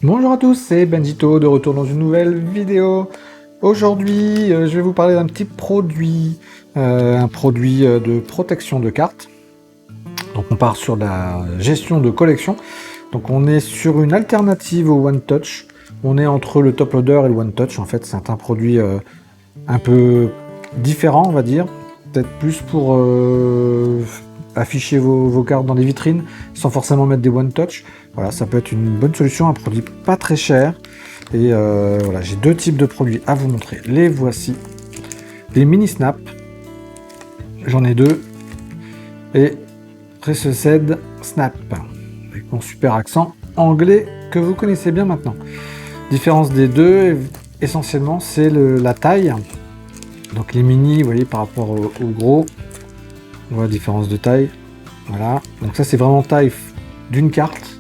Bonjour à tous, c'est Benjito de retour dans une nouvelle vidéo. Aujourd'hui, je vais vous parler d'un petit produit, un produit de protection de cartes. Donc on part sur la gestion de collection. Donc on est sur une alternative au One Touch. On est entre le top loader et le One Touch. En fait, c'est un produit un peu différent, on va dire. Peut-être plus pour afficher vos cartes dans les vitrines sans forcément mettre des One Touch. Voilà, ça peut être une bonne solution, un produit pas très cher. Et voilà, j'ai deux types de produits à vous montrer. Les voici. Les mini snap. J'en ai deux. Et Recessed Snap. Avec mon super accent anglais que vous connaissez bien maintenant. Différence des deux, essentiellement, c'est la taille. Donc les mini, vous voyez, par rapport au gros, on voit la différence de taille. Voilà. Donc ça, c'est vraiment taille d'une carte.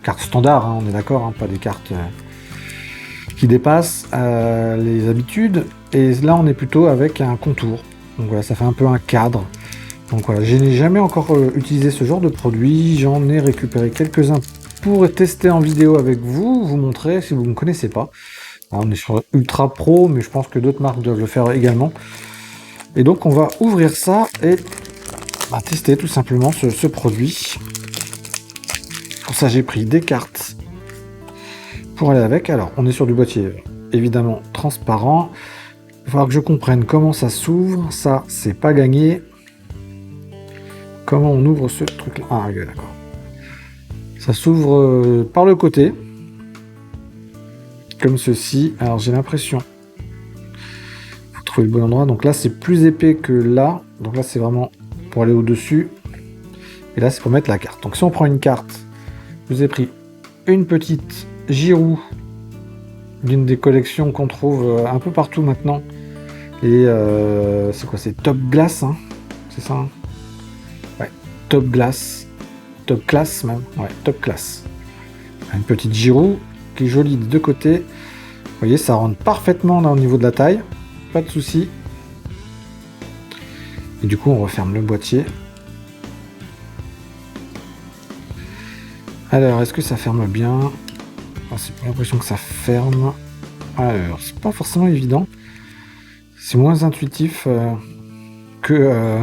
Carte standard, hein, on est d'accord, hein, pas des cartes qui dépassent les habitudes. Et là, on est plutôt avec un contour. Donc voilà, ça fait un peu un cadre. Donc voilà, je n'ai jamais encore utilisé ce genre de produit. J'en ai récupéré quelques-uns pour tester en vidéo avec vous, vous montrer si vous ne connaissez pas. Alors, on est sur Ultra Pro, mais je pense que d'autres marques doivent le faire également. Et donc on va ouvrir ça et tester tout simplement ce produit. Pour ça, j'ai pris des cartes pour aller avec. Alors, on est sur du boîtier évidemment transparent. Il va falloir que je comprenne comment ça s'ouvre. Ça, c'est pas gagné. Comment on ouvre ce truc-là? Ah, ok, d'accord. Ça s'ouvre par le côté. Comme ceci. Alors, j'ai l'impression. Faut trouver le bon endroit. Donc là, c'est plus épais que là. Donc là, c'est vraiment pour aller au-dessus. Et là, c'est pour mettre la carte. Donc si on prend une carte, je vous ai pris une petite Giroud d'une des collections qu'on trouve un peu partout maintenant. Et c'est quoi? C'est Top Glass, hein, c'est ça, hein? Ouais, Top Glass. Top Class même. Ouais, Top Class. Une petite Giroud qui est jolie des deux côtés. Vous voyez, ça rentre parfaitement là, au niveau de la taille. Pas de souci. Et du coup, on referme le boîtier. Alors, est-ce que ça ferme bien? C'est pas l'impression que ça ferme. Alors, c'est pas forcément évident. C'est moins intuitif que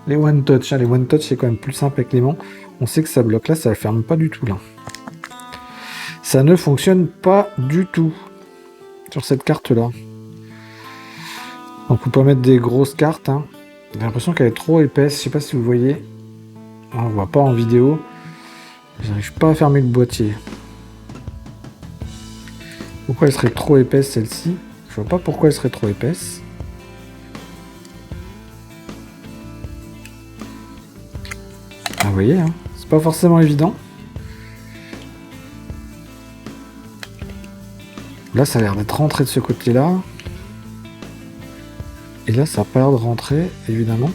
les One Touch. Les One Touch, c'est quand même plus simple avec les mains. On sait que ça bloque. Là, ça ne ferme pas du tout. Là, ça ne fonctionne pas du tout sur cette carte-là. Donc, on peut mettre des grosses cartes. Hein. J'ai l'impression qu'elle est trop épaisse. Je sais pas si vous voyez. On ne voit pas en vidéo. J'arrive pas à fermer le boîtier. Pourquoi elle serait trop épaisse celle-ci? Je vois pas pourquoi elle serait trop épaisse. Ah, vous voyez, hein, c'est pas forcément évident. Là, ça a l'air d'être rentré de ce côté-là. Et là, ça n'a pas l'air de rentrer, évidemment.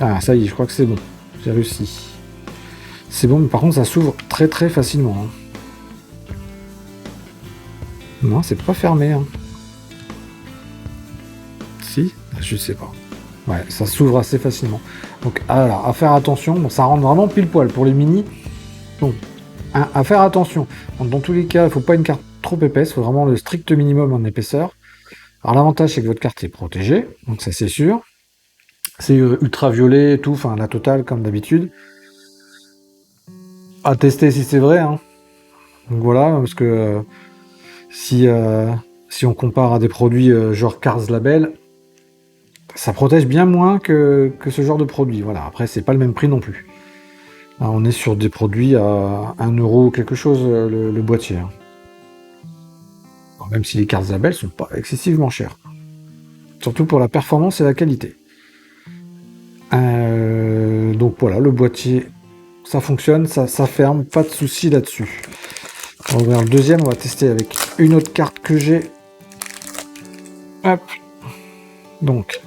Ah, ça y est, je crois que c'est bon. J'ai réussi. C'est bon, mais par contre, ça s'ouvre très très facilement. Hein. Non, c'est pas fermé. Hein. Si? Je sais pas. Ouais, ça s'ouvre assez facilement. Donc, alors, à faire attention. Bon, ça rentre vraiment pile poil pour les mini. Donc, à faire attention. Donc, dans tous les cas, il ne faut pas une carte trop épaisse. Il faut vraiment le strict minimum en épaisseur. Alors, l'avantage, c'est que votre carte est protégée. Donc, ça, c'est sûr. C'est ultraviolet et tout. Enfin, la totale, comme d'habitude. À tester si c'est vrai. Hein. Donc, voilà, parce que si on compare à des produits genre Cars Label, ça protège bien moins que ce genre de produit. Voilà. Après, c'est pas le même prix non plus. Là, on est sur des produits à 1 euro quelque chose le boîtier. Hein. Alors, même si les cartes Label sont pas excessivement chères. Surtout pour la performance et la qualité. Donc voilà, le boîtier, ça fonctionne, ça ferme, pas de souci là-dessus. On va ouvrir le deuxième, on va tester avec une autre carte que j'ai. Hop. Donc,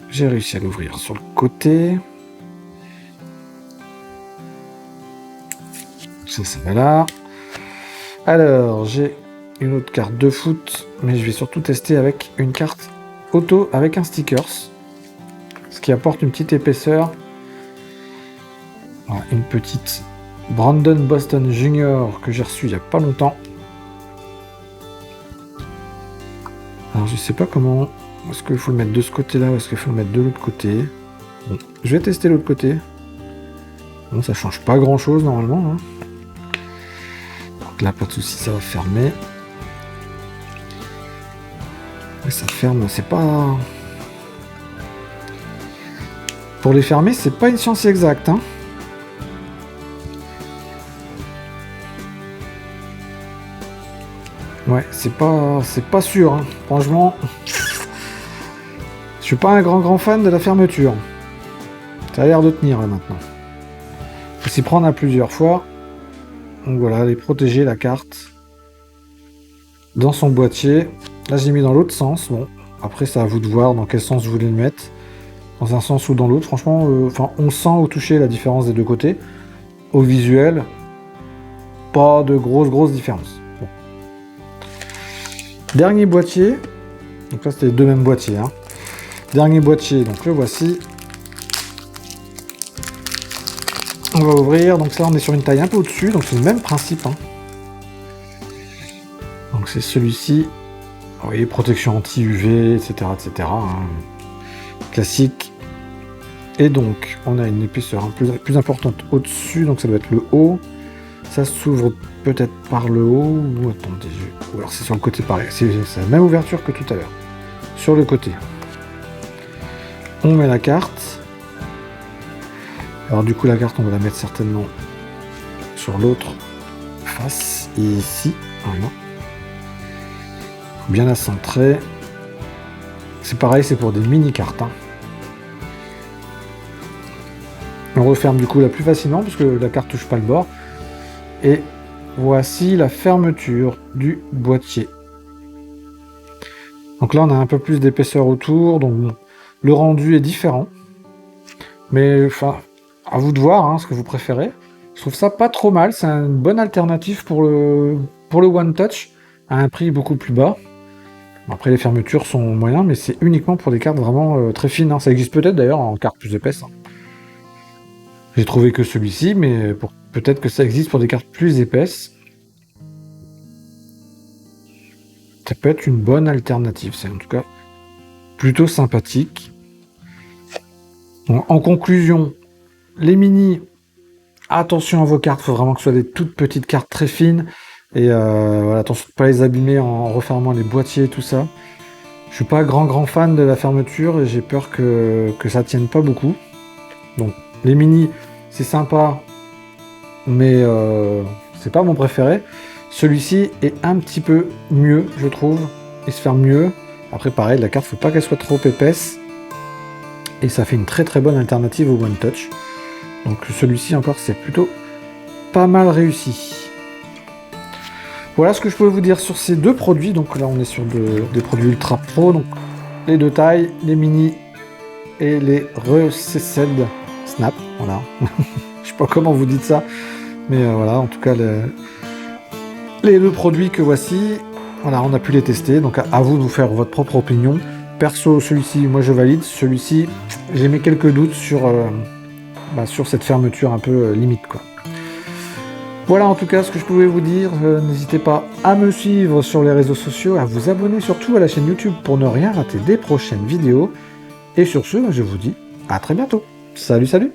j'ai réussi à l'ouvrir sur le côté. Ça va là. Alors, j'ai une autre carte de foot, mais je vais surtout tester avec une carte auto avec un stickers. Ce qui apporte une petite épaisseur. Voilà, une petite Brandon Boston Junior que j'ai reçue il n'y a pas longtemps. Alors je sais pas comment... Est-ce qu'il faut le mettre de ce côté-là ou est-ce qu'il faut le mettre de l'autre côté? Bon, je vais tester l'autre côté. Bon, ça change pas grand-chose normalement. Hein. Donc là, pas de souci, ça va fermer. Et ça ferme, c'est pas... Pour les fermer, c'est pas une science exacte. Hein. Ouais, c'est pas sûr. Hein. Franchement, je suis pas un grand fan de la fermeture. Ça a l'air de tenir là maintenant. Faut s'y prendre à plusieurs fois. Donc voilà, elle est protégée la carte dans son boîtier. Là, j'ai mis dans l'autre sens. Bon, après, c'est à vous de voir dans quel sens vous voulez le mettre. Dans un sens ou dans l'autre. Franchement, on sent au toucher la différence des deux côtés. Au visuel, pas de grosse différence. Bon. Dernier boîtier. Donc là, c'était les deux mêmes boîtiers. Hein. Dernier boîtier, donc le voici. On va ouvrir. Donc ça, on est sur une taille un peu au-dessus. Donc c'est le même principe. Hein. Donc c'est celui-ci. Vous voyez, protection anti-UV, etc. Hein. Classique. Et donc, on a une épaisseur un peu plus importante au-dessus, donc ça doit être le haut. Ça s'ouvre peut-être par le haut, ou attendez, ou alors c'est sur le côté pareil. C'est la même ouverture que tout à l'heure. Sur le côté. On met la carte. Alors du coup, la carte, on va la mettre certainement sur l'autre face, et ici, voilà. Bien la centrer. C'est pareil, c'est pour des mini-cartes. Hein. On referme du coup là plus facilement parce que la carte touche pas le bord. Et voici la fermeture du boîtier. Donc là on a un peu plus d'épaisseur autour, donc le rendu est différent. Mais enfin, à vous de voir hein, ce que vous préférez. Je trouve ça pas trop mal, c'est une bonne alternative pour le One Touch à un prix beaucoup plus bas. Après les fermetures sont moyennes, mais c'est uniquement pour des cartes vraiment très fines. Hein. Ça existe peut-être d'ailleurs en cartes plus épaisses. Hein. J'ai trouvé que celui-ci, mais peut-être que ça existe pour des cartes plus épaisses. Ça peut être une bonne alternative, c'est en tout cas plutôt sympathique. Donc, en conclusion, les mini, attention à vos cartes, il faut vraiment que ce soit des toutes petites cartes très fines. Et voilà, attention de ne pas les abîmer en refermant les boîtiers et tout ça. Je suis pas grand fan de la fermeture et j'ai peur que ça tienne pas beaucoup. Donc les mini, c'est sympa, mais c'est pas mon préféré. Celui-ci est un petit peu mieux, je trouve. Il se ferme mieux. Après, pareil, la carte, faut pas qu'elle soit trop épaisse. Et ça fait une très bonne alternative au One Touch. Donc celui-ci encore, c'est plutôt pas mal réussi. Voilà ce que je peux vous dire sur ces deux produits. Donc là, on est sur des produits ultra pro. Donc les deux tailles, les mini et les Recessed Snap. Voilà. Je sais pas comment vous dites ça. Mais voilà, en tout cas, les deux produits que voici, voilà, on a pu les tester. Donc à vous de vous faire votre propre opinion. Perso, celui-ci, moi je valide. Celui-ci, j'ai mis quelques doutes sur cette fermeture un peu limite, quoi. Voilà en tout cas ce que je pouvais vous dire. N'hésitez pas à me suivre sur les réseaux sociaux, à vous abonner surtout à la chaîne YouTube pour ne rien rater des prochaines vidéos. Et sur ce, je vous dis à très bientôt. Salut, salut!